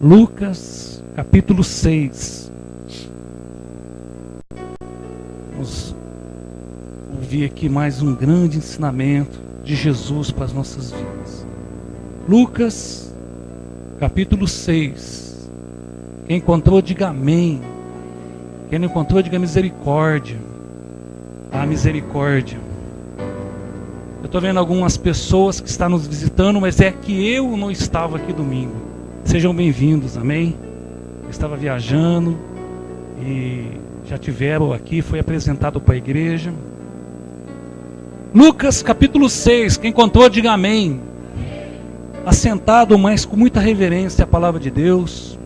Lucas, capítulo 6. Vamos ouvir aqui mais um grande ensinamento de Jesus para as nossas vidas. Lucas, capítulo 6. Quem encontrou, diga amém. Quem não encontrou, diga misericórdia. A misericórdia. Eu estou vendo algumas pessoas que estão nos visitando, mas é que eu não estava aqui domingo. Sejam bem-vindos, amém? Eu estava viajando e já tiveram aqui, foi apresentado para a igreja. Lucas capítulo 6, quem encontrou, diga amém. Assentado, mas com muita reverência à palavra de Deus.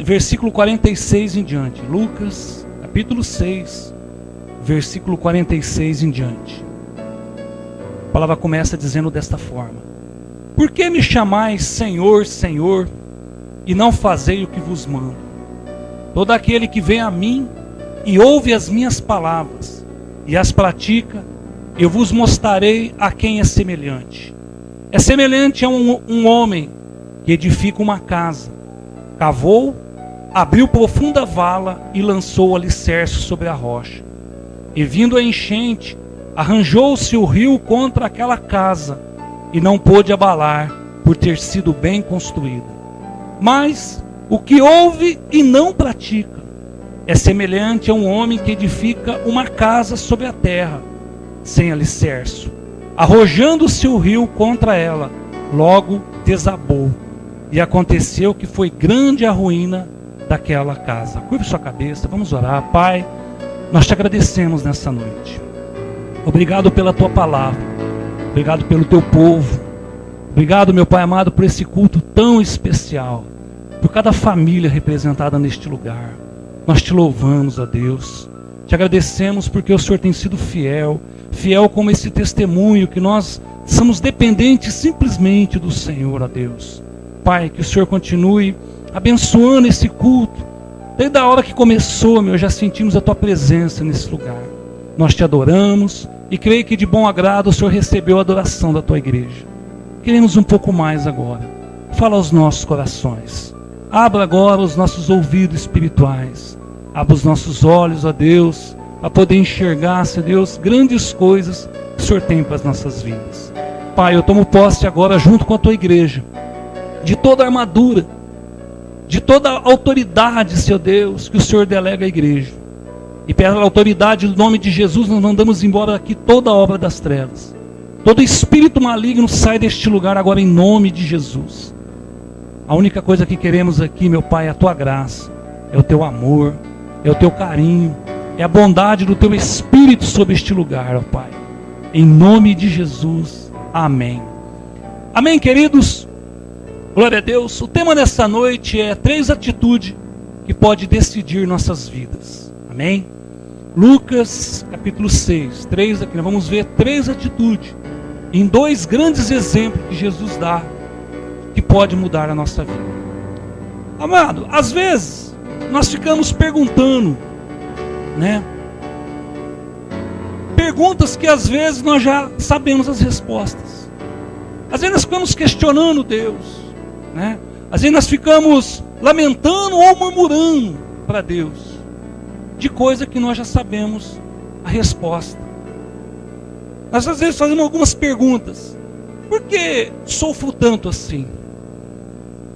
Versículo 46 em diante. Lucas capítulo 6, versículo 46 em diante. A palavra começa dizendo desta forma: Por que me chamais Senhor, Senhor, e não fazei o que vos mando? Todo aquele que vem a mim e ouve as minhas palavras e as pratica, eu vos mostrarei a quem é semelhante. É semelhante a um homem que edifica uma casa, cavou, abriu profunda vala e lançou o alicerce sobre a rocha. E vindo a enchente, arranjou-se o rio contra aquela casa, e não pôde abalar, por ter sido bem construída. Mas o que ouve e não pratica é semelhante a um homem que edifica uma casa sobre a terra, sem alicerce. Arrojando-se o rio contra ela, logo desabou. E aconteceu que foi grande a ruína daquela casa. Curve sua cabeça, vamos orar. Pai, nós te agradecemos nessa noite. Obrigado pela tua palavra. Obrigado pelo teu povo. Obrigado, meu Pai amado, por esse culto tão especial. Por cada família representada neste lugar. Nós te louvamos, ó Deus. Te agradecemos porque o Senhor tem sido fiel. Fiel como esse testemunho que nós somos dependentes simplesmente do Senhor, ó Deus. Pai, que o Senhor continue abençoando esse culto. Desde a hora que começou, meu, já sentimos a tua presença nesse lugar. Nós te adoramos e creio que de bom agrado o Senhor recebeu a adoração da tua igreja. Queremos um pouco mais agora. Fala aos nossos corações. Abra agora os nossos ouvidos espirituais. Abra os nossos olhos, ó Deus, a poder enxergar, Senhor Deus, grandes coisas que o Senhor tem para as nossas vidas. Pai, eu tomo posse agora junto com a tua igreja de toda a armadura, de toda a autoridade, Senhor Deus, que o Senhor delega à igreja. E pela autoridade do nome de Jesus, nós mandamos embora aqui toda a obra das trevas. Todo espírito maligno sai deste lugar agora em nome de Jesus. A única coisa que queremos aqui, meu Pai, é a tua graça, é o teu amor, é o teu carinho, é a bondade do teu Espírito sobre este lugar, ó Pai. Em nome de Jesus, amém. Amém, queridos? Glória a Deus. O tema dessa noite é 3 atitudes que podem decidir nossas vidas. Amém? Lucas capítulo 6, 3 aqui, nós vamos ver 3 atitudes em 2 grandes exemplos que Jesus dá que pode mudar a nossa vida. Amado, às vezes nós ficamos perguntando, né? Perguntas que às vezes nós já sabemos as respostas. Às vezes nós ficamos questionando Deus, né? Às vezes nós ficamos lamentando ou murmurando para Deus de coisa que nós já sabemos a resposta. Nós às vezes fazemos algumas perguntas. Por que sofro tanto assim?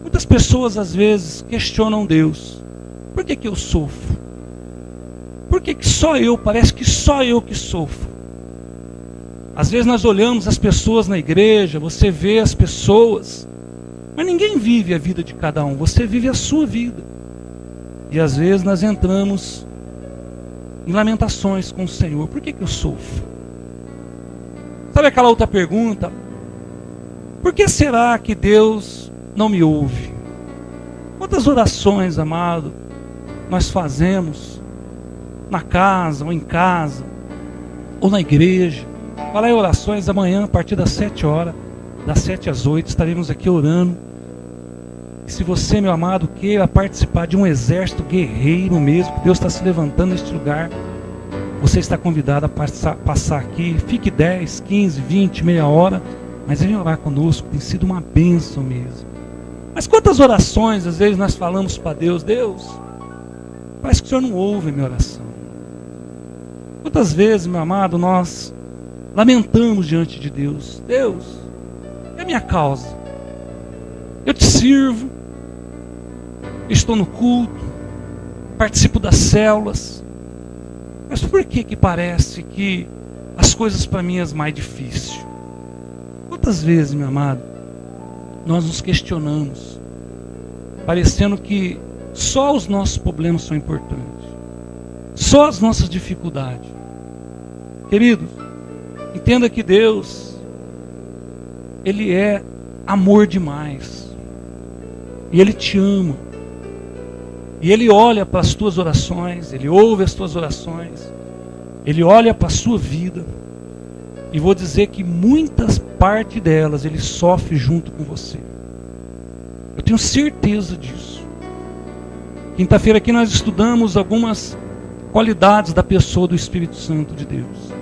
Muitas pessoas às vezes questionam Deus. Por que eu sofro? Por que só eu, parece que só eu que sofro? Às vezes nós olhamos as pessoas na igreja, você vê as pessoas, mas ninguém vive a vida de cada um, você vive a sua vida. E às vezes nós entramos em lamentações com o Senhor. Por que eu sofro? Sabe aquela outra pergunta? Por que será que Deus não me ouve? Quantas orações, amado, nós fazemos na casa, ou em casa, ou na igreja? Fala aí orações amanhã, a partir das 7 horas, das 7 às 8, estaremos aqui orando. E se você, meu amado, queira participar de um exército guerreiro mesmo, que Deus está se levantando neste lugar, você está convidado a passar aqui. Fique 10, 15, 20, meia hora, mas venha orar conosco, tem sido uma bênção mesmo. Mas quantas orações, às vezes, nós falamos para Deus: Deus, parece que o Senhor não ouve a minha oração. Quantas vezes, meu amado, nós lamentamos diante de Deus: Deus, é a minha causa. Eu te sirvo, estou no culto, participo das células, mas por que parece que as coisas para mim é mais difícil? Quantas vezes, meu amado, nós nos questionamos, parecendo que só os nossos problemas são importantes, só as nossas dificuldades. Queridos, entenda que Deus, Ele é amor demais, e Ele te ama, e Ele olha para as tuas orações, Ele ouve as tuas orações, Ele olha para a sua vida, e vou dizer que muitas partes delas Ele sofre junto com você. Eu tenho certeza disso. Quinta-feira aqui nós estudamos algumas qualidades da pessoa do Espírito Santo de Deus.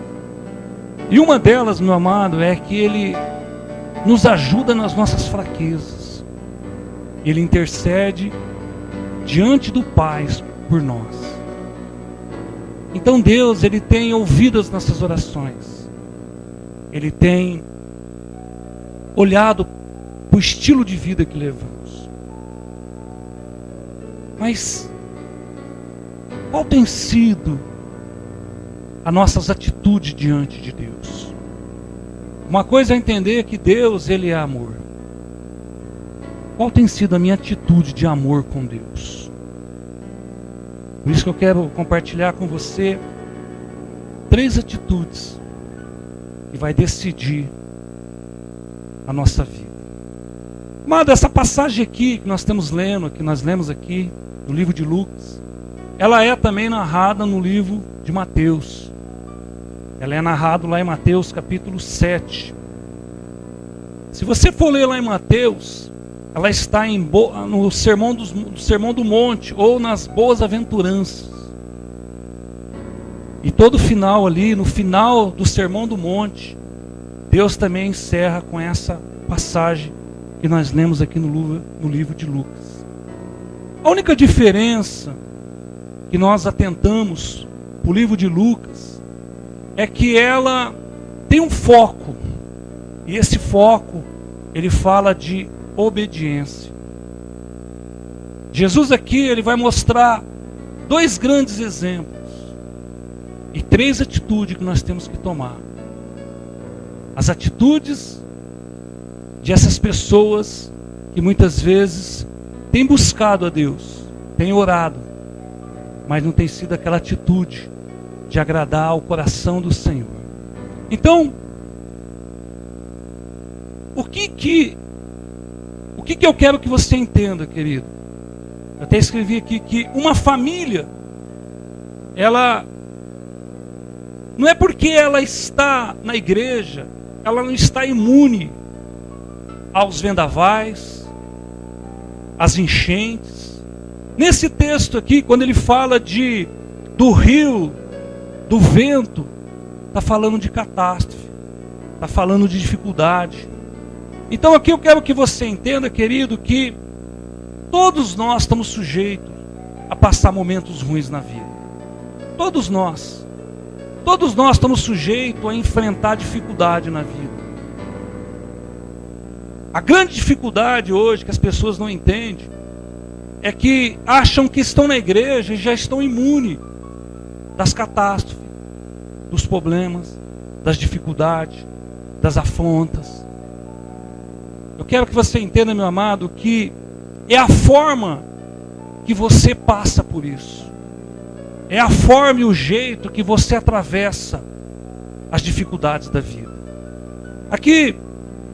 E uma delas, meu amado, é que Ele nos ajuda nas nossas fraquezas. Ele intercede diante do Pai por nós. Então Deus, Ele tem ouvido as nossas orações. Ele tem olhado para o estilo de vida que levamos. Mas qual tem sido as nossas atitudes diante de Deus? Uma coisa é entender que Deus, Ele é amor. Qual tem sido a minha atitude de amor com Deus? Por isso que eu quero compartilhar com você 3 atitudes que vai decidir a nossa vida. Amado, essa passagem aqui que nós estamos lendo, que nós lemos aqui no livro de Lucas, ela é também narrada no livro de Mateus. Ela é narrada lá em Mateus capítulo 7. Se você for ler lá em Mateus, ela está no Sermão do Monte, ou nas Boas Aventuranças. E todo final ali, no final do Sermão do Monte, Deus também encerra com essa passagem que nós lemos aqui no livro de Lucas. A única diferença que nós atentamos para o livro de Lucas é que ela tem um foco. E esse foco, ele fala de obediência. Jesus aqui, ele vai mostrar 2 grandes exemplos e 3 atitudes que nós temos que tomar. As atitudes de essas pessoas que muitas vezes têm buscado a Deus, têm orado, mas não tem sido aquela atitude de agradar ao coração do Senhor. Então, o que eu quero que você entenda, querido? Eu até escrevi aqui que uma família, ela não é porque ela está na igreja, ela não está imune aos vendavais, às enchentes. Nesse texto aqui, quando ele fala do rio, do vento, está falando de catástrofe, está falando de dificuldade. Então aqui eu quero que você entenda, querido, que todos nós estamos sujeitos a passar momentos ruins na vida. Todos nós estamos sujeitos a enfrentar dificuldade na vida. A grande dificuldade hoje que as pessoas não entendem é que acham que estão na igreja e já estão imunes das catástrofes, dos problemas, das dificuldades, das afrontas. Eu quero que você entenda, meu amado, que é a forma que você passa por isso. É a forma e o jeito que você atravessa as dificuldades da vida. Aqui,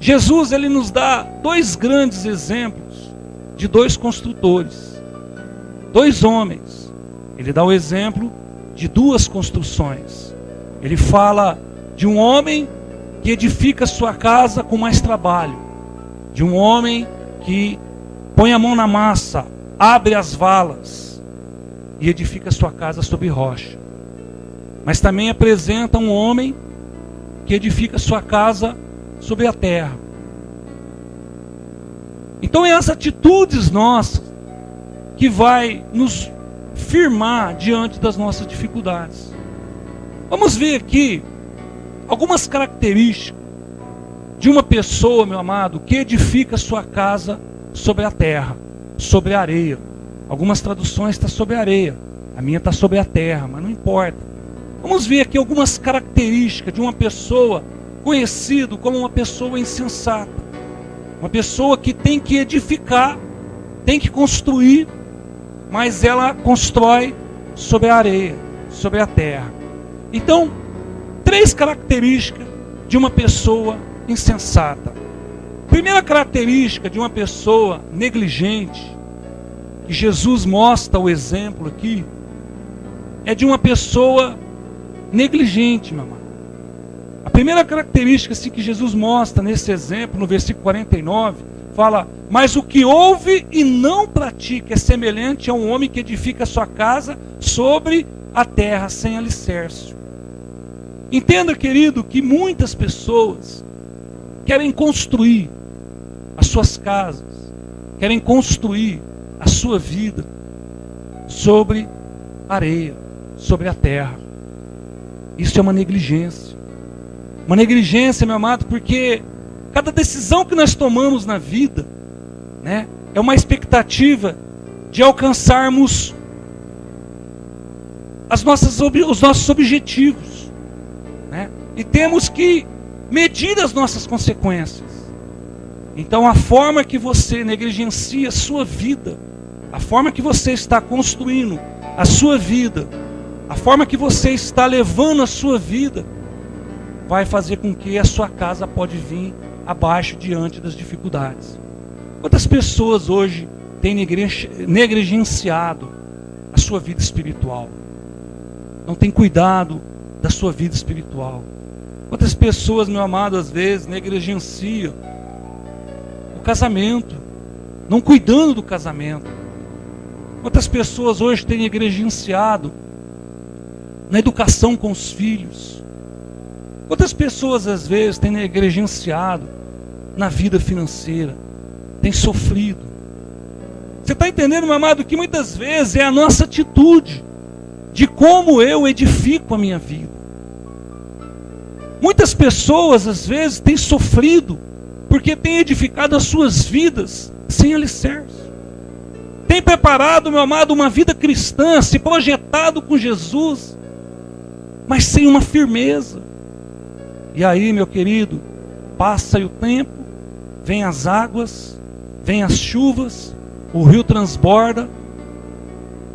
Jesus, ele nos dá 2 grandes exemplos de 2 construtores, 2 homens. Ele dá o exemplo de 2 construções. Ele fala de um homem que edifica sua casa com mais trabalho, de um homem que põe a mão na massa, abre as valas e edifica sua casa sobre rocha. Mas também apresenta um homem que edifica sua casa sobre a terra. Então é as atitudes nossas que vai nos firmar diante das nossas dificuldades. Vamos ver aqui algumas características de uma pessoa, meu amado, que edifica sua casa sobre a terra, sobre a areia. Algumas traduções estão sobre a areia, a minha está sobre a terra, mas não importa. Vamos ver aqui algumas características de uma pessoa conhecida como uma pessoa insensata. Uma pessoa que tem que edificar, tem que construir, mas ela constrói sobre a areia, sobre a terra. Então, 3 características de uma pessoa insensata. Primeira característica de uma pessoa negligente, que Jesus mostra o exemplo aqui, é de uma pessoa negligente, meu amado. A primeira característica assim, que Jesus mostra nesse exemplo, no versículo 49, fala: mas o que ouve e não pratica é semelhante a um homem que edifica sua casa sobre a terra sem alicerce. Entenda, querido, que muitas pessoas querem construir as suas casas, querem construir a sua vida sobre areia, sobre a terra. Isso é uma negligência. Uma negligência, meu amado, porque cada decisão que nós tomamos na vida, né, é uma expectativa de alcançarmos os nossos objetivos, né? E temos que medir as nossas consequências. Então a forma que você negligencia a sua vida, a forma que você está construindo a sua vida, a forma que você está levando a sua vida, vai fazer com que a sua casa pode vir abaixo diante das dificuldades. Quantas pessoas hoje têm negligenciado a sua vida espiritual? Não tem cuidado da sua vida espiritual. Quantas pessoas, meu amado, às vezes negligenciam o casamento, não cuidando do casamento. Quantas pessoas hoje têm negligenciado na educação com os filhos? Quantas pessoas às vezes têm negligenciado na vida financeira, têm sofrido? Você está entendendo, meu amado, que muitas vezes é a nossa atitude de como eu edifico a minha vida. Muitas pessoas às vezes têm sofrido porque têm edificado as suas vidas sem alicerce. Têm preparado, meu amado, uma vida cristã, se projetado com Jesus, mas sem uma firmeza. E aí, meu querido, passa o tempo, vem as águas, vem as chuvas, o rio transborda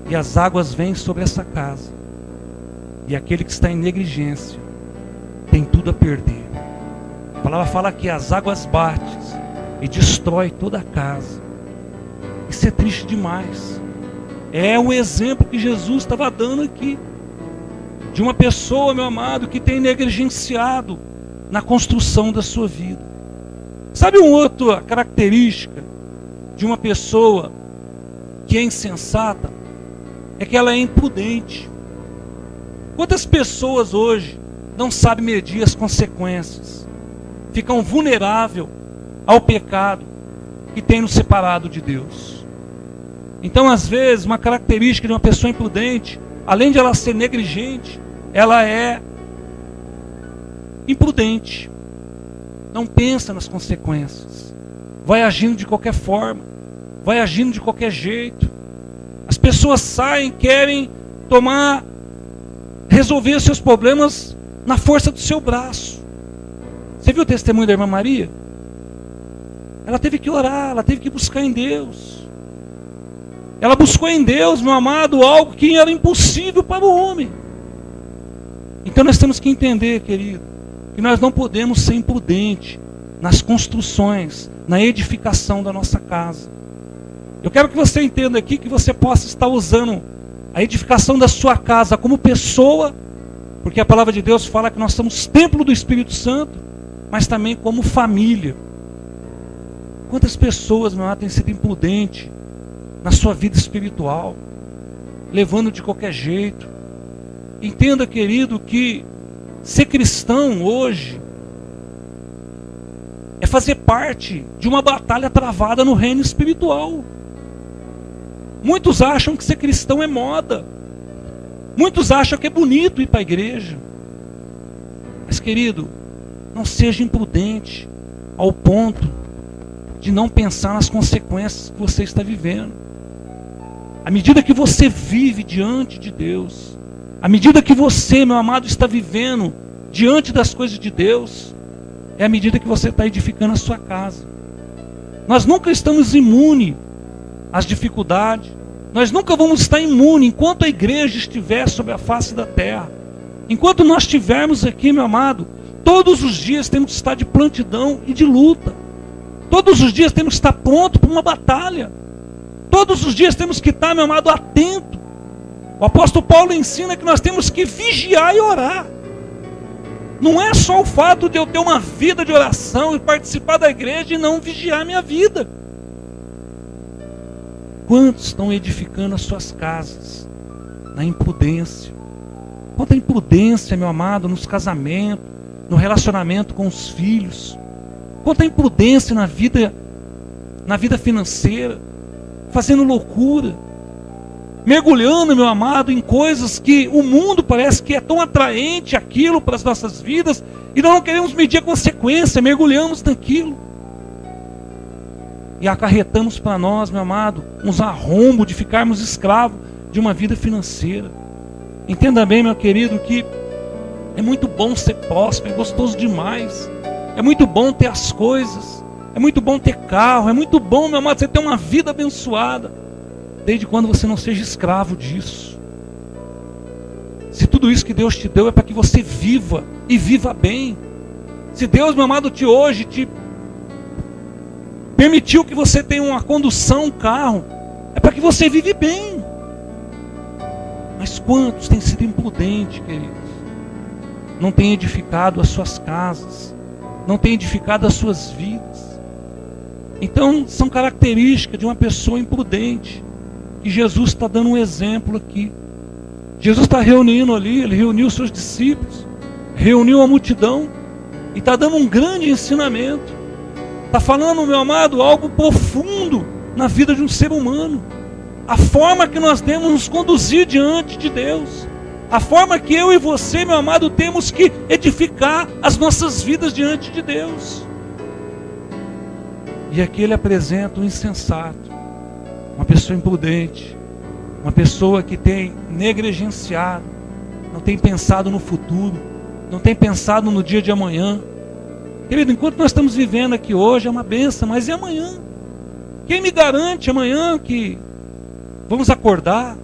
e as águas vêm sobre essa casa. E aquele que está em negligência tem tudo a perder. A palavra fala que as águas batem e destrói toda a casa. Isso é triste demais. É o exemplo que Jesus estava dando aqui, de uma pessoa, meu amado, que tem negligenciado na construção da sua vida. Sabe uma outra característica de uma pessoa que é insensata? É que ela é imprudente. Quantas pessoas hoje não sabem medir as consequências, ficam vulneráveis ao pecado que tem nos separado de Deus? Então, às vezes, uma característica de uma pessoa imprudente, além de ela ser negligente, ela é imprudente, não pensa nas consequências, vai agindo de qualquer forma, vai agindo de qualquer jeito. As pessoas saem, querem resolver seus problemas na força do seu braço. Você viu o testemunho da irmã Maria? Ela teve que orar, ela teve que buscar em Deus. Ela buscou em Deus, meu amado, algo que era impossível para o homem. Então nós temos que entender, querido, que nós não podemos ser imprudentes nas construções, na edificação da nossa casa. Eu quero que você entenda aqui que você possa estar usando a edificação da sua casa como pessoa, porque a palavra de Deus fala que nós somos templo do Espírito Santo, mas também como família. Quantas pessoas, meu amado, têm sido imprudentes na sua vida espiritual, levando de qualquer jeito? Entenda, querido, que ser cristão hoje é fazer parte de uma batalha travada no reino espiritual. Muitos acham que ser cristão é moda. Muitos acham que é bonito ir para a igreja. Mas, querido, não seja imprudente ao ponto de não pensar nas consequências que você está vivendo. À medida que você vive diante de Deus, à medida que você, meu amado, está vivendo diante das coisas de Deus, é à medida que você está edificando a sua casa. Nós nunca estamos imunes às dificuldades. Nós nunca vamos estar imunes enquanto a igreja estiver sobre a face da terra. Enquanto nós estivermos aqui, meu amado, todos os dias temos que estar de prontidão e de luta. Todos os dias temos que estar pronto para uma batalha. Todos os dias temos que estar, meu amado, atento. O apóstolo Paulo ensina que nós temos que vigiar e orar. Não é só o fato de eu ter uma vida de oração e participar da igreja e não vigiar a minha vida. Quantos estão edificando as suas casas na imprudência? Quanta imprudência, meu amado, nos casamentos, no relacionamento com os filhos. Quanta imprudência na vida financeira, fazendo loucura, mergulhando, meu amado, em coisas que o mundo parece que é tão atraente aquilo para as nossas vidas, e nós não queremos medir a consequência, mergulhamos naquilo. E acarretamos para nós, meu amado, uns arrombos de ficarmos escravos de uma vida financeira. Entenda bem, meu querido, que é muito bom ser próspero, é gostoso demais. É muito bom ter as coisas, é muito bom ter carro, é muito bom, meu amado, você ter uma vida abençoada, desde quando você não seja escravo disso. Se tudo isso que Deus te deu é para que você viva, e viva bem. Se Deus, meu amado, hoje te permitiu que você tenha uma condução, um carro, é para que você vive bem. Mas quantos têm sido imprudentes, queridos? Não têm edificado as suas casas, não têm edificado as suas vidas. Então, são características de uma pessoa imprudente, que Jesus está dando um exemplo aqui. Jesus está reunindo ali, ele reuniu os seus discípulos, reuniu a multidão, e está dando um grande ensinamento. Está falando, meu amado, algo profundo na vida de um ser humano. A forma que nós temos nos conduzir diante de Deus. A forma que eu e você, meu amado, temos que edificar as nossas vidas diante de Deus. E aqui ele apresenta um insensato, uma pessoa imprudente, uma pessoa que tem negligenciado, não tem pensado no futuro, não tem pensado no dia de amanhã. Querido, enquanto nós estamos vivendo aqui hoje é uma bênção, mas e amanhã? Quem me garante amanhã que vamos acordar?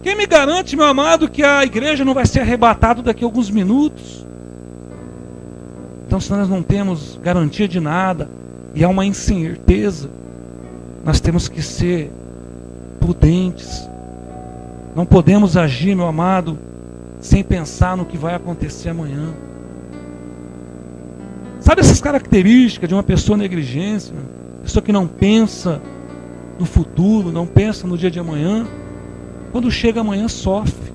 Quem me garante, meu amado, que a igreja não vai ser arrebatada daqui a alguns minutos? Então, se nós não temos garantia de nada e há uma incerteza, nós temos que ser prudentes. Não podemos agir, meu amado, sem pensar no que vai acontecer amanhã. Sabe essas características de uma pessoa negligente, pessoa que não pensa no futuro, não pensa no dia de amanhã? Quando chega amanhã, sofre.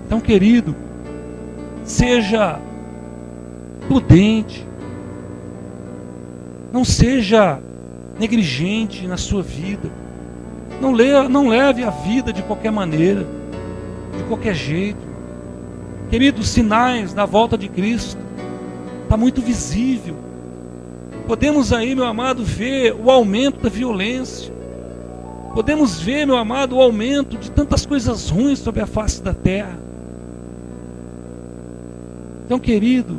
Então, querido, seja prudente, não seja negligente na sua vida, não leve a vida de qualquer maneira, de qualquer jeito. Querido, os sinais da volta de Cristo está muito visível. Podemos aí, meu amado, ver o aumento da violência. Podemos ver, meu amado, o aumento de tantas coisas ruins sobre a face da terra. Então, querido,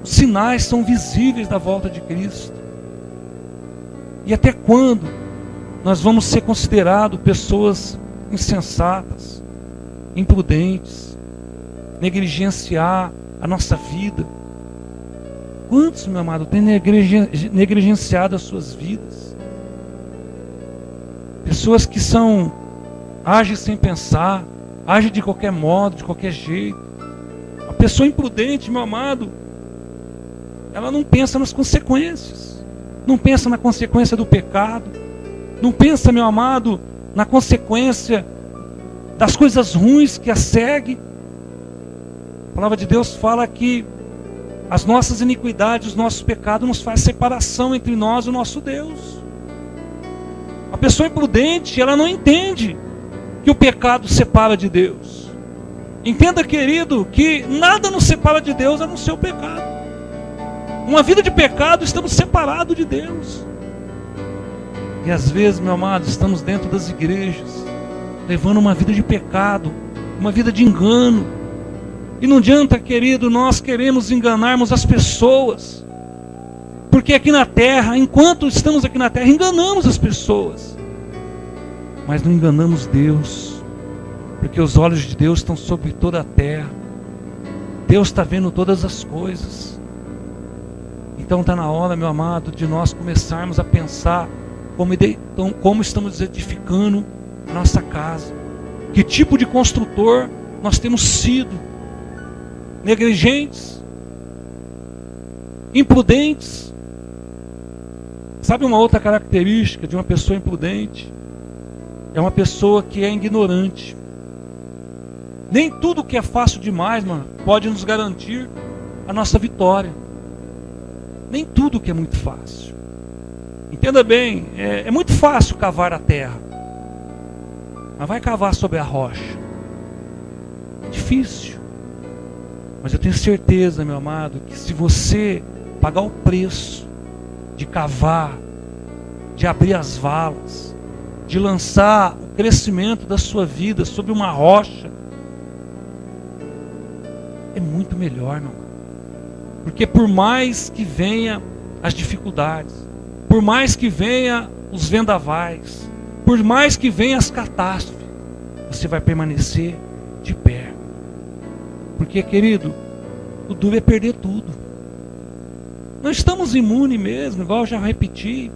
os sinais são visíveis da volta de Cristo. E até quando nós vamos ser considerados pessoas insensatas, imprudentes, negligenciar a nossa vida? Quantos, meu amado, têm negligenciado as suas vidas? Pessoas que agem sem pensar, agem de qualquer modo, de qualquer jeito. A pessoa imprudente, meu amado, ela não pensa nas consequências, não pensa na consequência do pecado, não pensa, meu amado, na consequência das coisas ruins que a seguem. A palavra de Deus fala que As nossas iniquidades, os nossos pecados nos faz separação entre nós e o nosso Deus. A pessoa imprudente, ela não entende que o pecado separa de Deus. Entenda, querido, que nada nos separa de Deus a não ser o pecado. Uma vida de pecado, estamos separados de Deus. E às vezes, meu amado, estamos dentro das igrejas, levando uma vida de pecado, uma vida de engano. E não adianta, querido, nós queremos enganarmos as pessoas. Porque aqui na terra, enquanto estamos aqui na terra, enganamos as pessoas. Mas não enganamos Deus. Porque os olhos de Deus estão sobre toda a terra. Deus está vendo todas as coisas. Então está na hora, meu amado, de nós começarmos a pensar como estamos edificando a nossa casa. Que tipo de construtor nós temos sido? Negligentes? Imprudentes? Sabe uma outra característica de uma pessoa imprudente? É uma pessoa que é ignorante. Nem tudo que é fácil demais, mano, pode nos garantir a nossa vitória. Nem tudo que é muito fácil. Entenda bem, é muito fácil cavar a terra. Mas vai cavar sobre a rocha. É difícil. Mas eu tenho certeza, meu amado, que se você pagar o preço de cavar, de abrir as valas, de lançar o crescimento da sua vida sobre uma rocha, é muito melhor, meu amado. Porque por mais que venha as dificuldades, por mais que venha os vendavais, por mais que venha as catástrofes, você vai permanecer de pé. Porque, querido, o duro é perder tudo. Não estamos imunes mesmo, igual eu já repeti,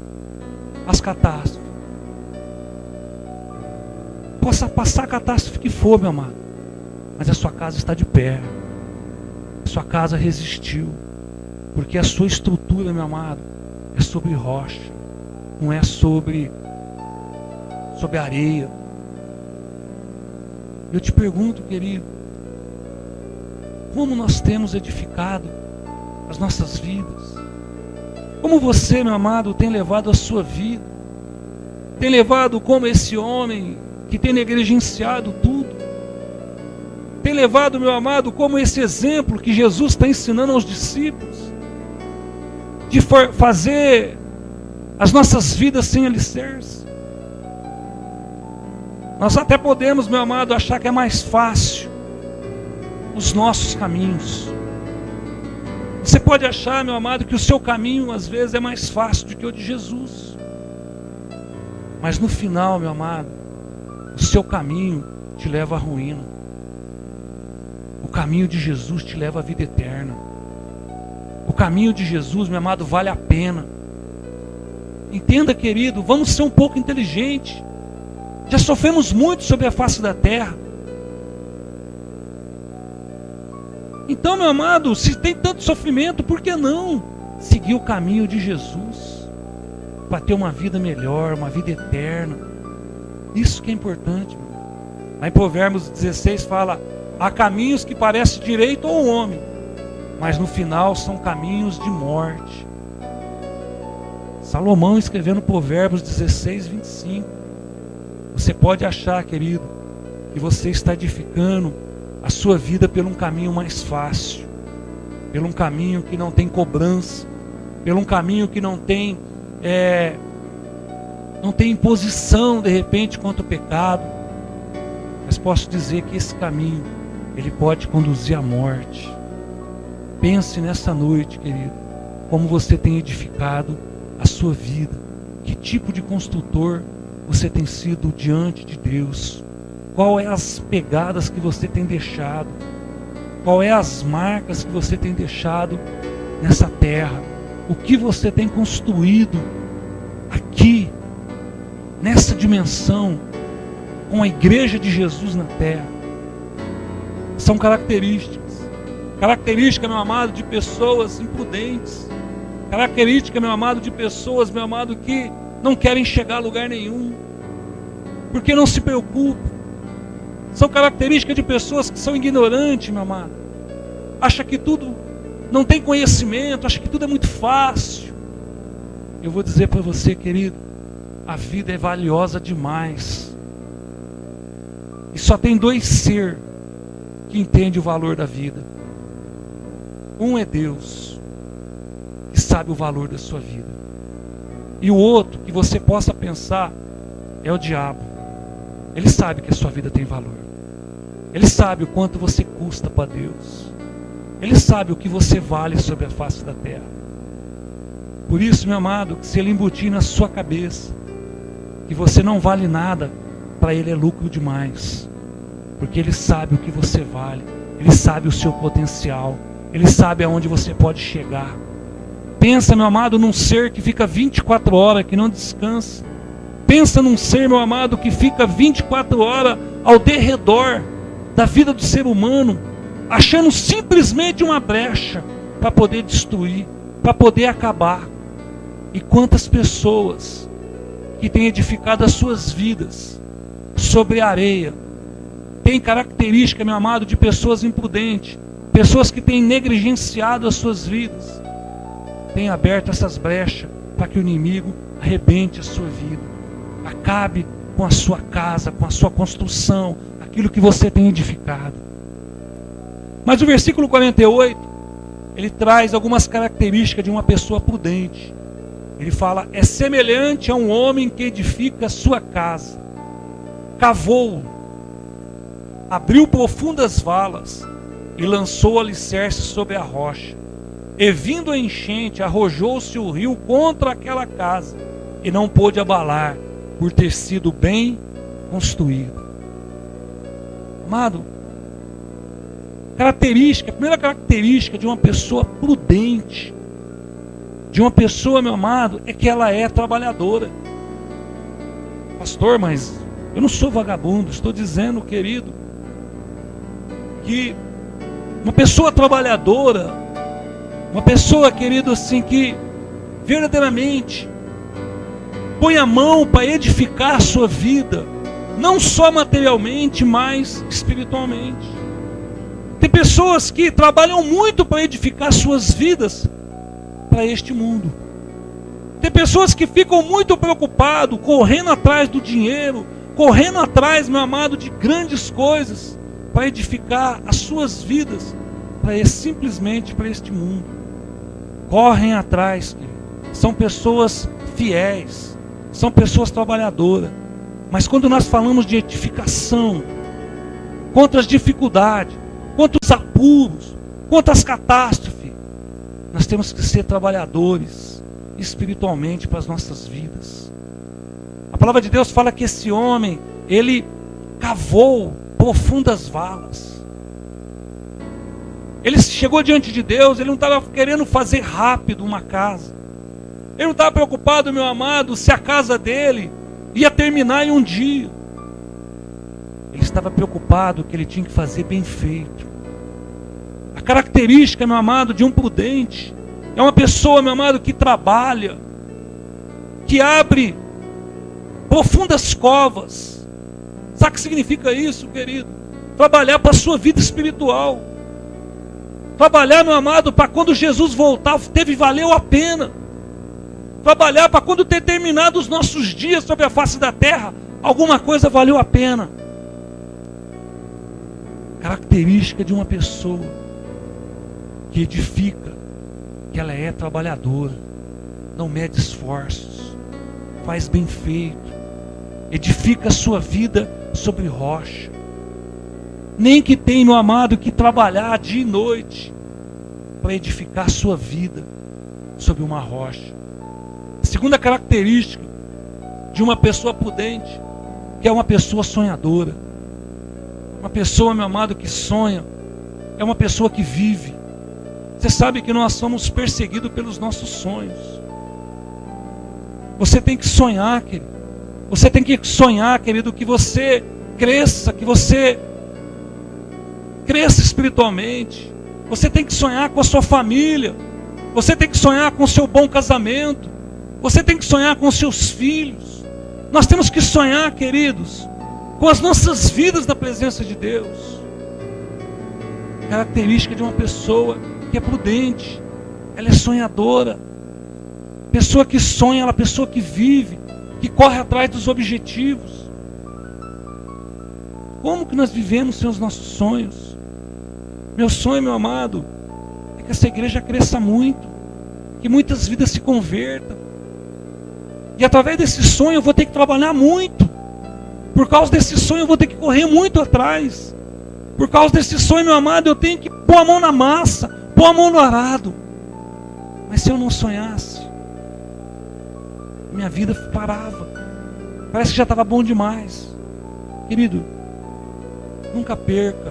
às catástrofes. Possa passar a catástrofe que for, meu amado, mas a sua casa está de pé. A sua casa resistiu. Porque a sua estrutura, meu amado, é sobre rocha, não é sobre areia. Eu te pergunto, querido, como nós temos edificado as nossas vidas? Como você, meu amado, tem levado a sua vida? Tem levado como esse homem que tem negligenciado tudo? Tem levado, meu amado, como esse exemplo que Jesus está ensinando aos discípulos? De fazer as nossas vidas sem alicerce? Nós até podemos, meu amado, achar que é mais fácil os nossos caminhos. Você pode achar, meu amado, que o seu caminho às vezes é mais fácil do que o de Jesus. Mas no final, meu amado, o seu caminho te leva à ruína. O caminho de Jesus te leva à vida eterna. O caminho de Jesus, meu amado, vale a pena. Entenda, querido, vamos ser um pouco inteligentes. Já sofremos muito sobre a face da terra. Então, meu amado, se tem tanto sofrimento, por que não seguir o caminho de Jesus? Para ter uma vida melhor, uma vida eterna. Isso que é importante. Lá em Provérbios 16 fala: há caminhos que parecem direito ao homem, mas no final são caminhos de morte. Salomão escrevendo Provérbios 16, 25. Você pode achar, querido, que você está edificando a sua vida por um caminho mais fácil, por um caminho que não tem cobrança, por um caminho que não tem imposição de repente contra o pecado. Mas posso dizer que esse caminho, ele pode conduzir à morte. Pense nessa noite, querido, como você tem edificado a sua vida, que tipo de construtor você tem sido diante de Deus, qual é as pegadas que você tem deixado, qual é as marcas que você tem deixado nessa terra, o que você tem construído aqui, nessa dimensão, com a igreja de Jesus na terra. São características, meu amado, de pessoas imprudentes, característica, meu amado, de pessoas, meu amado, que não querem chegar a lugar nenhum, porque não se preocupam. São características de pessoas que são ignorantes, meu amado. Acha que tudo não tem conhecimento, acha que tudo é muito fácil. Eu vou dizer para você, querido, a vida é valiosa demais. E só tem dois seres que entendem o valor da vida. Um é Deus, que sabe o valor da sua vida. E o outro, que você possa pensar, é o diabo. Ele sabe que a sua vida tem valor. Ele sabe o quanto você custa para Deus. Ele sabe o que você vale sobre a face da terra. Por isso, meu amado, que se ele embutir na sua cabeça que você não vale nada, para ele é lucro demais. Porque ele sabe o que você vale. Ele sabe o seu potencial. Ele sabe aonde você pode chegar. Pensa, meu amado, num ser que fica 24 horas, que não descansa. Pensa num ser, meu amado, que fica 24 horas ao derredor da vida do ser humano, achando simplesmente uma brecha para poder destruir, para poder acabar. E quantas pessoas que têm edificado as suas vidas sobre a areia, tem característica, meu amado, de pessoas imprudentes, pessoas que têm negligenciado as suas vidas, têm aberto essas brechas para que o inimigo arrebente a sua vida, acabe com a sua casa, com a sua construção, aquilo que você tem edificado. Mas o versículo 48, ele traz algumas características de uma pessoa prudente. Ele fala: é semelhante a um homem que edifica a sua casa, cavou, abriu profundas valas e lançou o alicerce sobre a rocha. E vindo a enchente, arrojou-se o rio contra aquela casa e não pôde abalar, por ter sido bem construído. Amado, a primeira característica de uma pessoa prudente, de uma pessoa, meu amado, é que ela é trabalhadora. Pastor, mas eu não sou vagabundo. Estou dizendo, querido, que uma pessoa trabalhadora, uma pessoa, querido, assim, que verdadeiramente põe a mão para edificar a sua vida, não só materialmente, mas espiritualmente. Tem pessoas que trabalham muito para edificar suas vidas para este mundo. Tem pessoas que ficam muito preocupadas, correndo atrás do dinheiro, correndo atrás, meu amado, de grandes coisas, para edificar as suas vidas simplesmente para este mundo. Correm atrás, são pessoas fiéis, são pessoas trabalhadoras. Mas quando nós falamos de edificação, contra as dificuldades, contra os apuros, contra as catástrofes, nós temos que ser trabalhadores espiritualmente para as nossas vidas. A palavra de Deus fala que esse homem, ele cavou profundas valas. Ele chegou diante de Deus, ele não estava querendo fazer rápido uma casa. Ele não estava preocupado, meu amado, se a casa dele ia terminar em um dia. Ele estava preocupado que ele tinha que fazer bem feito. A característica, meu amado, de um prudente é uma pessoa, meu amado, que trabalha, que abre profundas covas. Sabe o que significa isso, querido? Trabalhar para a sua vida espiritual. Trabalhar, meu amado, para quando Jesus voltar, valeu a pena. Trabalhar para quando ter terminado os nossos dias sobre a face da terra, alguma coisa valeu a pena. Característica de uma pessoa que edifica, que ela é trabalhadora, não mede esforços, faz bem feito, edifica a sua vida sobre rocha. Nem que tenha, meu amado, que trabalhar dia e noite para edificar a sua vida sobre uma rocha. A segunda característica de uma pessoa prudente, que é uma pessoa sonhadora. Uma pessoa, meu amado, que sonha, é uma pessoa que vive. Você sabe que nós somos perseguidos pelos nossos sonhos. Você tem que sonhar, querido. Você tem que sonhar, querido, que você cresça, que você cresça espiritualmente. Você tem que sonhar com a sua família. Você tem que sonhar com o seu bom casamento. Você tem que sonhar com os seus filhos. Nós temos que sonhar, queridos, com as nossas vidas na presença de Deus. Característica de uma pessoa que é prudente, ela é sonhadora. Pessoa que sonha, ela é pessoa que vive, que corre atrás dos objetivos. Como que nós vivemos sem os nossos sonhos? Meu sonho, meu amado, é que essa igreja cresça muito, que muitas vidas se convertam. E através desse sonho eu vou ter que trabalhar muito. Por causa desse sonho eu vou ter que correr muito atrás. Por causa desse sonho, meu amado, eu tenho que pôr a mão na massa, pôr a mão no arado. Mas se eu não sonhasse, minha vida parava. Parece que já estava bom demais. Querido, nunca perca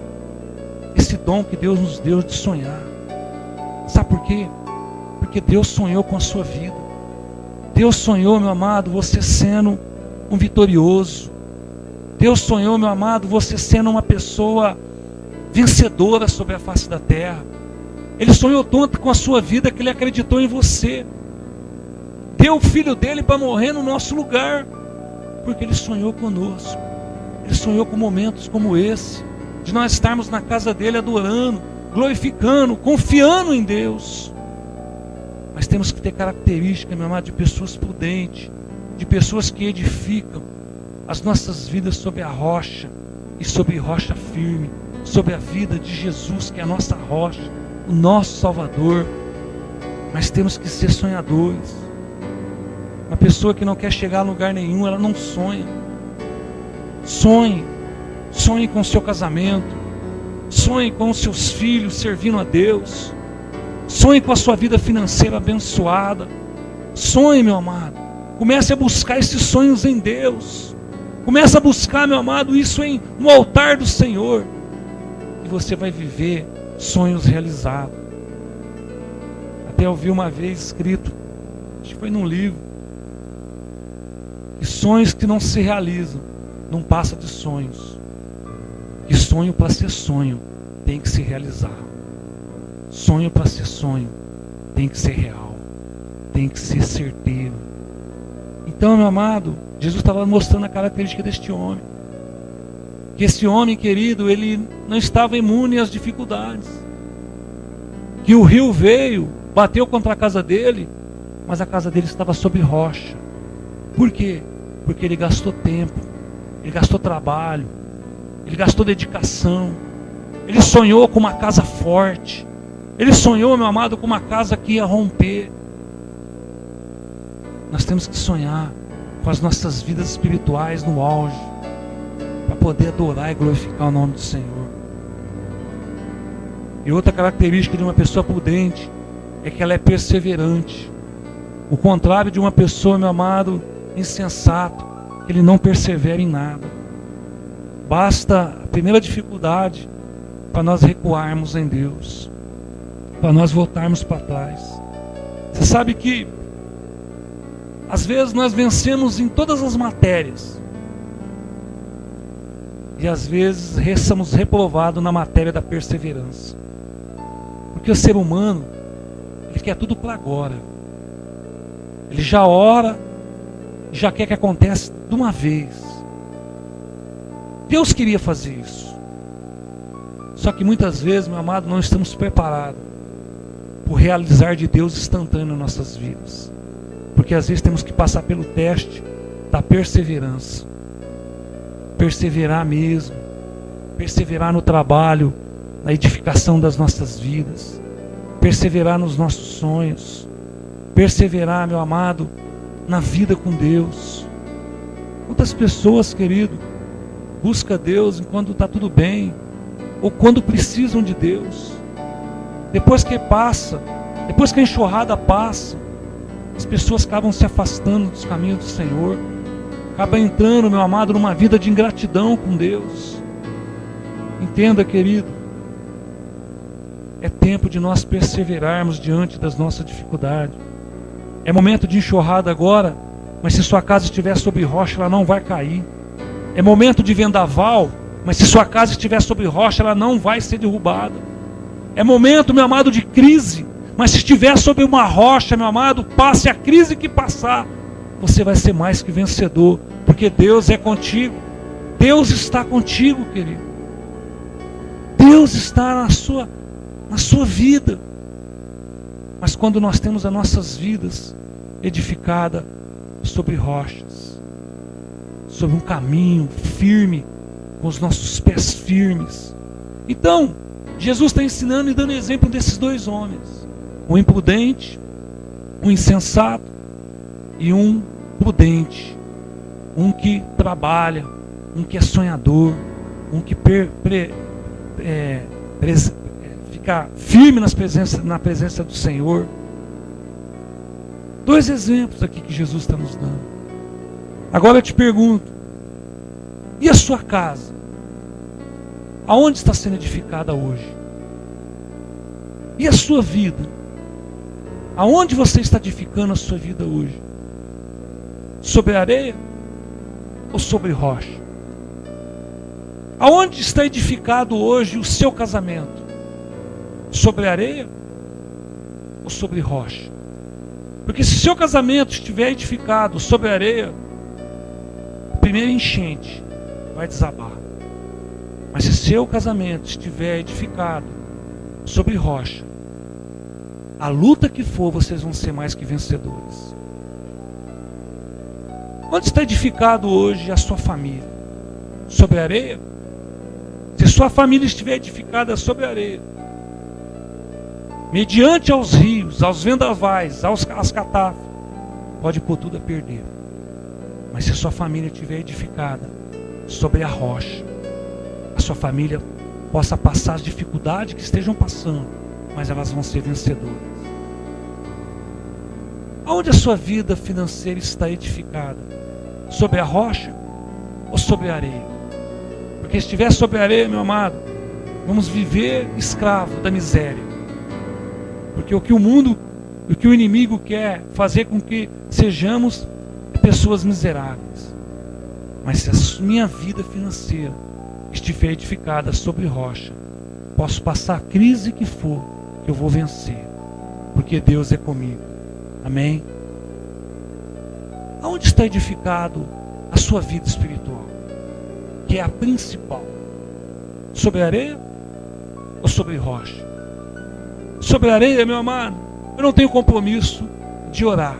esse dom que Deus nos deu de sonhar. Sabe por quê? Porque Deus sonhou com a sua vida. Deus sonhou, meu amado, você sendo um vitorioso. Deus sonhou, meu amado, você sendo uma pessoa vencedora sobre a face da terra. Ele sonhou tanto com a sua vida que Ele acreditou em você. Deu o Filho dele para morrer no nosso lugar, porque Ele sonhou conosco. Ele sonhou com momentos como esse, de nós estarmos na casa dele adorando, glorificando, confiando em Deus. Mas temos que ter característica, meu amado, de pessoas prudentes, de pessoas que edificam as nossas vidas sobre a rocha, e sobre rocha firme, sobre a vida de Jesus, que é a nossa rocha, o nosso Salvador. Mas temos que ser sonhadores. Uma pessoa que não quer chegar a lugar nenhum, ela não sonha. Sonhe com o seu casamento, sonhe com os seus filhos servindo a Deus, sonhe com a sua vida financeira abençoada. Sonhe, meu amado, comece a buscar esses sonhos em Deus, comece a buscar, meu amado, isso no altar do Senhor, e você vai viver sonhos realizados. Até ouvi uma vez escrito, acho que foi num livro, que sonhos que não se realizam não passa de sonhos. E sonho para ser sonho tem que se realizar. Sonho para ser sonho tem que ser real, tem que ser certeiro. Então, meu amado, Jesus estava mostrando a característica deste homem. Que esse homem, querido, ele não estava imune às dificuldades. Que o rio veio, bateu contra a casa dele, mas a casa dele estava sob rocha. Por quê? Porque ele gastou tempo, ele gastou trabalho, ele gastou dedicação, ele sonhou com uma casa forte, ele sonhou, meu amado, com uma casa que ia romper. Nós temos que sonhar com as nossas vidas espirituais no auge, para poder adorar e glorificar o nome do Senhor. E outra característica de uma pessoa prudente é que ela é perseverante. O contrário de uma pessoa, meu amado, insensato, que ele não persevera em nada. Basta a primeira dificuldade para nós recuarmos em Deus, para nós voltarmos para trás. Você sabe que às vezes nós vencemos em todas as matérias, e às vezes somos reprovados na matéria da perseverança. Porque o ser humano, ele quer tudo para agora. Ele já ora, já quer que aconteça de uma vez. Deus queria fazer isso. Só que muitas vezes, meu amado, não estamos preparados para o realizar de Deus instantâneo nas nossas vidas. Porque às vezes temos que passar pelo teste da perseverança. Perseverar mesmo. Perseverar no trabalho, na edificação das nossas vidas. Perseverar nos nossos sonhos. Perseverar, meu amado, na vida com Deus. Quantas pessoas, querido, buscam Deus enquanto está tudo bem, ou quando precisam de Deus. Depois que passa, depois que a enxurrada passa, as pessoas acabam se afastando dos caminhos do Senhor, acabam entrando, meu amado, numa vida de ingratidão com Deus. Entenda, querido, é tempo de nós perseverarmos diante das nossas dificuldades. É momento de enxurrada agora, mas se sua casa estiver sobre rocha, ela não vai cair. É momento de vendaval, mas se sua casa estiver sobre rocha, ela não vai ser derrubada. É momento, meu amado, de crise, mas se estiver sobre uma rocha, meu amado, passe a crise que passar, você vai ser mais que vencedor, porque Deus é contigo. Deus está contigo, querido. Deus está na sua vida. mas quando nós temos as nossas vidas edificadas sobre rochas, sobre um caminho firme, com os nossos pés firmes. Então, Jesus está ensinando e dando exemplo desses dois homens: um imprudente, um insensato e um prudente, um que trabalha, um que é sonhador, um que fica firme na presença do Senhor. Dois exemplos aqui que Jesus está nos dando. Agora eu te pergunto: e a sua casa? Aonde está sendo edificada hoje? E a sua vida? Aonde você está edificando a sua vida hoje? Sobre areia ou sobre rocha? Aonde está edificado hoje o seu casamento? Sobre areia ou sobre rocha? Porque se o seu casamento estiver edificado sobre areia, a primeira enchente vai desabar. Mas se seu casamento estiver edificado sobre rocha, a luta que for, vocês vão ser mais que vencedores. Onde está edificado hoje a sua família? Sobre areia? Se sua família estiver edificada sobre areia, mediante aos rios, aos vendavais, às catástrofes, pode pôr tudo a perder. Mas se sua família estiver edificada sobre a rocha, a sua família possa passar as dificuldades que estejam passando, mas elas vão ser vencedoras. Aonde a sua vida financeira está edificada? Sobre a rocha ou sobre a areia? Porque se estiver sobre a areia, meu amado, vamos viver escravo da miséria. Porque o que o mundo, o que o inimigo quer fazer com que sejamos pessoas miseráveis. Mas se a minha vida financeira estiver edificada sobre rocha, posso passar a crise que for, que eu vou vencer, porque Deus é comigo. Amém? Aonde está edificado a sua vida espiritual, que é a principal? Sobre areia ou sobre rocha? Sobre areia, meu amado, eu não tenho compromisso de orar.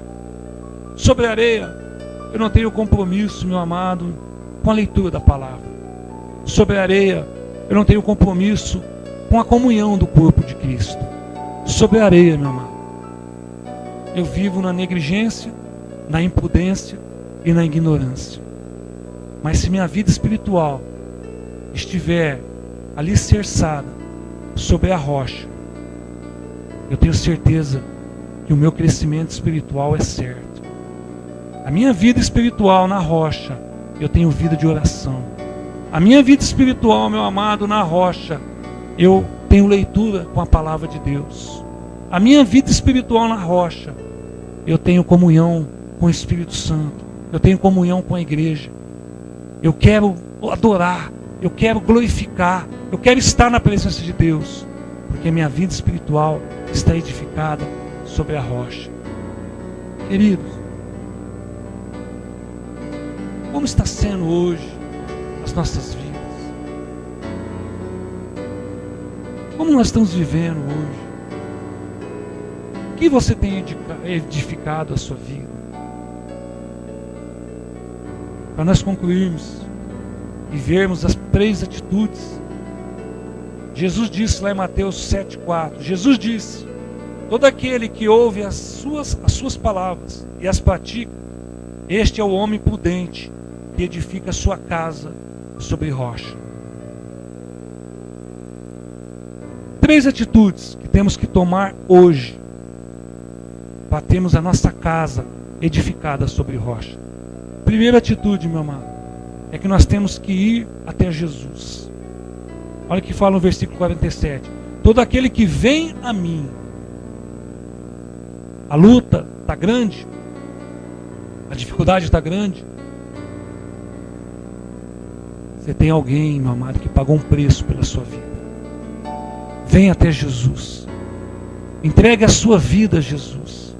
Sobre areia, eu não tenho compromisso, meu amado, com a leitura da palavra. Sobre a areia, eu não tenho compromisso com a comunhão do corpo de Cristo. Sobre a areia, meu amado, eu vivo na negligência, na imprudência e na ignorância. Mas se minha vida espiritual estiver alicerçada sobre a rocha, eu tenho certeza que o meu crescimento espiritual é certo. A minha vida espiritual na rocha, eu tenho vida de oração. A minha vida espiritual, meu amado, na rocha, eu tenho leitura com a palavra de Deus. A minha vida espiritual na rocha, eu tenho comunhão com o Espírito Santo. Eu tenho comunhão com a igreja. Eu quero adorar, eu quero glorificar, eu quero estar na presença de Deus, porque a minha vida espiritual está edificada sobre a rocha. Queridos, como está sendo hoje as nossas vidas? Como nós estamos vivendo hoje? O que você tem edificado a sua vida? Para nós concluirmos e vermos as 3 atitudes. Jesus disse lá em Mateus 7,4, Jesus disse: todo aquele que ouve as suas palavras e as pratica, este é o homem prudente que edifica a sua casa sobre rocha. 3 atitudes que temos que tomar hoje para termos a nossa casa edificada sobre rocha. Primeira atitude, meu amado, é que nós temos que ir até Jesus. Olha o que fala no versículo 47. Todo aquele que vem a mim. A luta está grande, a dificuldade está grande. Você tem alguém, meu amado, que pagou um preço pela sua vida. Venha até Jesus. Entregue a sua vida a Jesus.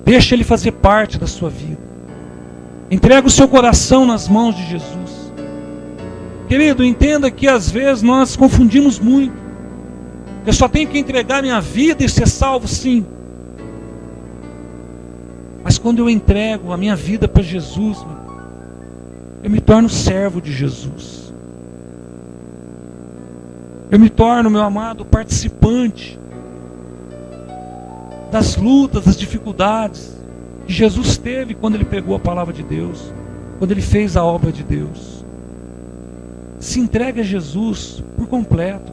Deixa Ele fazer parte da sua vida. Entrega o seu coração nas mãos de Jesus. Querido, entenda que às vezes nós confundimos muito. Eu só tenho que entregar minha vida e ser salvo, sim. Mas quando eu entrego a minha vida para Jesus, eu me torno servo de Jesus. Eu me torno, meu amado, participante das lutas, das dificuldades que Jesus teve quando Ele pregou a palavra de Deus, quando Ele fez a obra de Deus. Se entregue a Jesus por completo.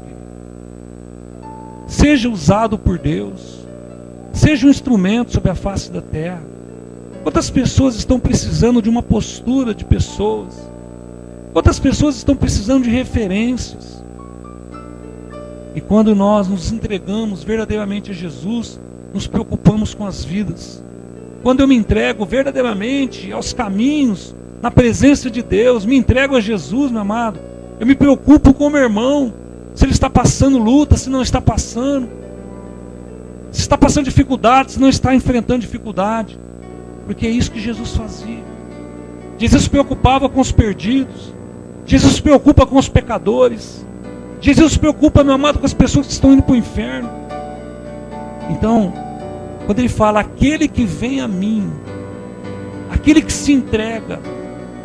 Seja usado por Deus. Seja um instrumento sobre a face da terra. Quantas pessoas estão precisando de uma postura de pessoas? Quantas pessoas estão precisando de referências? E quando nós nos entregamos verdadeiramente a Jesus, nos preocupamos com as vidas. Quando eu me entrego verdadeiramente aos caminhos, na presença de Deus, me entrego a Jesus, meu amado, eu me preocupo com o meu irmão, se ele está passando luta, se não está passando, se está passando dificuldade, se não está enfrentando dificuldade, porque é isso que Jesus fazia. Jesus se preocupava com os perdidos, Jesus se preocupa com os pecadores, Jesus se preocupa, meu amado, com as pessoas que estão indo para o inferno. Então, quando Ele fala, aquele que vem a mim, aquele que se entrega,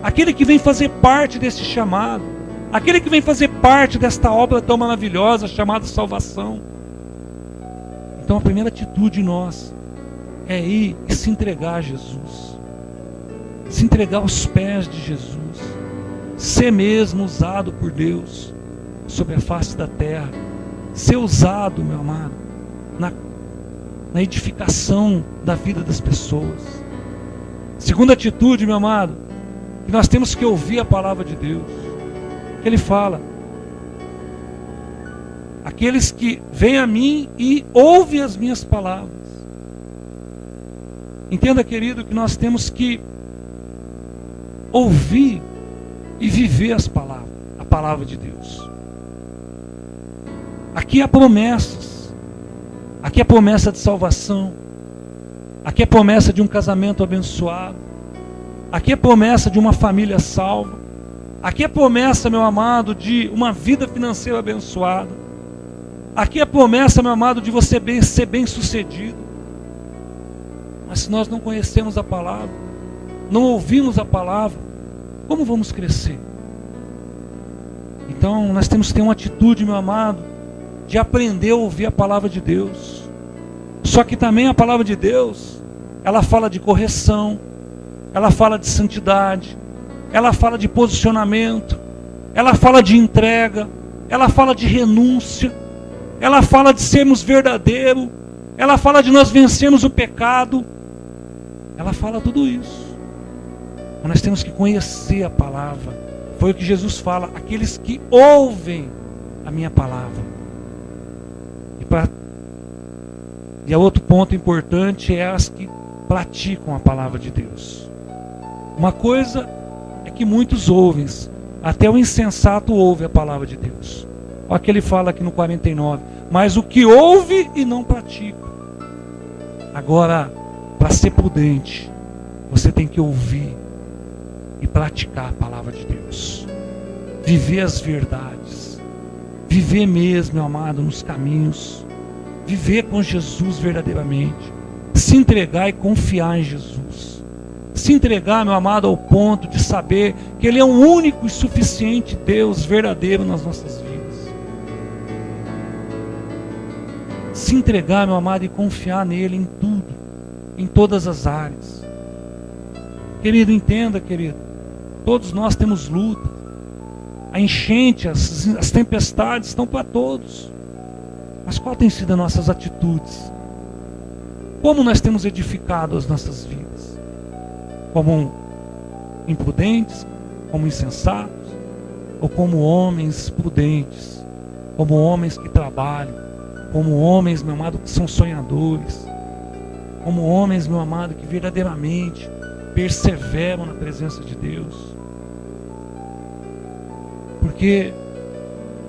aquele que vem fazer parte desse chamado, aquele que vem fazer parte desta obra tão maravilhosa chamada salvação. Então a primeira atitude nossa é ir e se entregar a Jesus, se entregar aos pés de Jesus, ser mesmo usado por Deus sobre a face da terra, ser usado, meu amado, na edificação da vida das pessoas. Segunda atitude, meu amado, que nós temos que ouvir a palavra de Deus. Ele fala, aqueles que vêm a mim e ouvem as minhas palavras. Entenda, querido, que nós temos que ouvir e viver a palavra de Deus. Aqui há promessas, aqui há promessa de salvação, aqui é promessa de um casamento abençoado, aqui é promessa de uma família salva, aqui é promessa, meu amado, de uma vida financeira abençoada, aqui é promessa, meu amado, de você ser bem sucedido. Mas se nós não conhecemos a palavra, não ouvimos a palavra, como vamos crescer? Então nós temos que ter uma atitude, meu amado, de aprender a ouvir a palavra de Deus. Só que também a palavra de Deus, ela fala de correção, ela fala de santidade, ela fala de posicionamento, ela fala de entrega, ela fala de renúncia, ela fala de sermos verdadeiros, ela fala de nós vencermos o pecado, ela fala tudo isso. Mas nós temos que conhecer a palavra. Foi o que Jesus fala, aqueles que ouvem a minha palavra. E outro ponto importante é as que praticam a palavra de Deus. Uma coisa é que muitos ouvem, até o insensato ouve a palavra de Deus. Olha o que ele fala aqui no 49. Mas o que ouve e não pratica. Agora, para ser prudente, você tem que ouvir e praticar a palavra de Deus. Viver as verdades. Viver mesmo, meu amado, nos caminhos. Viver com Jesus verdadeiramente. Se entregar e confiar em Jesus. Se entregar, meu amado, ao ponto de saber que Ele é o único e suficiente Deus verdadeiro nas nossas vidas. Se entregar, meu amado, e confiar nele em tudo, em todas as áreas. Querido, entenda, querido, todos nós temos luta. A enchente, as tempestades estão para todos. Mas qual tem sido as nossas atitudes? Como nós temos edificado as nossas vidas? Como imprudentes, como insensatos, ou como homens prudentes, como homens que trabalham, como homens, meu amado, que são sonhadores, como homens, meu amado, que verdadeiramente perseveram na presença de Deus. Porque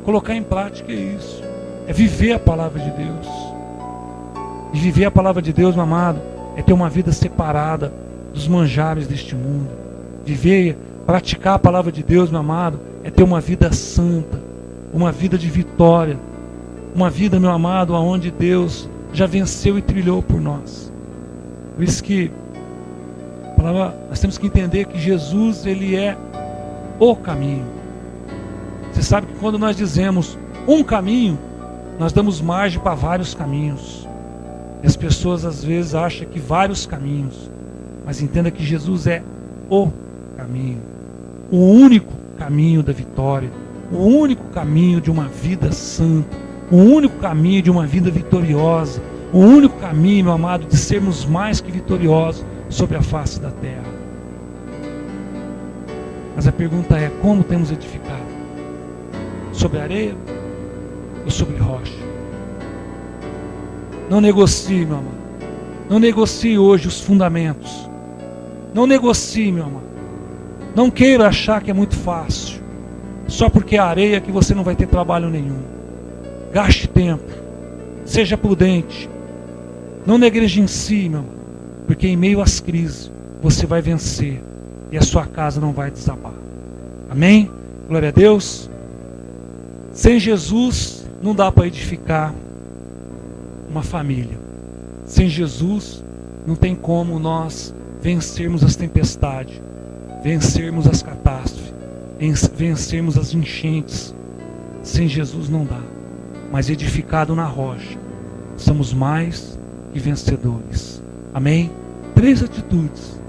colocar em prática é isso, é viver a palavra de Deus. E viver a palavra de Deus, meu amado, é ter uma vida separada dos manjares deste mundo. Viver, praticar a palavra de Deus, meu amado, é ter uma vida santa, uma vida de vitória, uma vida, meu amado, onde Deus já venceu e trilhou por nós. Por isso que Nós temos que entender que Jesus, Ele é o caminho. Você sabe que quando nós dizemos um caminho, nós damos margem para vários caminhos. E as pessoas às vezes acham que vários caminhos, mas entenda que Jesus é o caminho, o único caminho da vitória, o único caminho de uma vida santa, o único caminho de uma vida vitoriosa, o único caminho, meu amado, de sermos mais que vitoriosos sobre a face da terra. Mas a pergunta é: como temos edificado? Sobre areia ou sobre rocha? Não negocie, meu amado. Não negocie hoje os fundamentos. Não negocie, meu amado. Não queira achar que é muito fácil, só porque é areia que você não vai ter trabalho nenhum. Gaste tempo. Seja prudente. Não negligencie, meu amado, porque em meio às crises você vai vencer e a sua casa não vai desabar. Amém? Glória a Deus. Sem Jesus não dá para edificar uma família. Sem Jesus não tem como nós vencermos as tempestades, vencermos as catástrofes, vencermos as enchentes. Sem Jesus não dá. Mas edificado na rocha, somos mais que vencedores. Amém? 3 atitudes.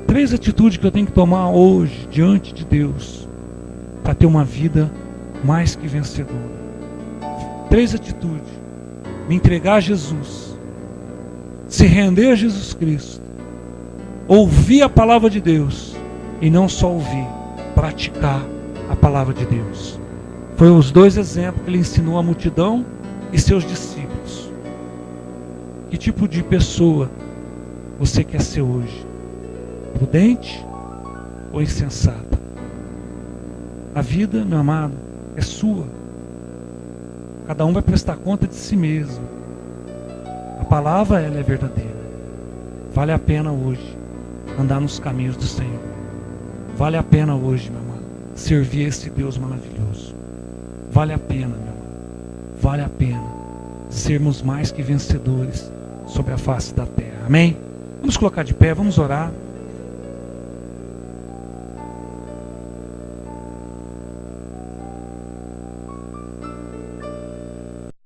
3 atitudes que eu tenho que tomar hoje diante de Deus para ter uma vida mais que vencedora. 3 atitudes: me entregar a Jesus, se render a Jesus Cristo, ouvir a palavra de Deus e não só ouvir, praticar a palavra de Deus. Foi os 2 exemplos que ele ensinou à multidão e seus discípulos. Que tipo de pessoa você quer ser hoje? Prudente ou insensata? A vida, meu amado, é sua. Cada um vai prestar conta de si mesmo. A palavra, ela é verdadeira. Vale a pena hoje andar nos caminhos do Senhor. Vale a pena hoje, meu amado, servir esse Deus maravilhoso. Vale a pena, meu amado. Vale a pena sermos mais que vencedores sobre a face da terra. Amém? Vamos colocar de pé, vamos orar.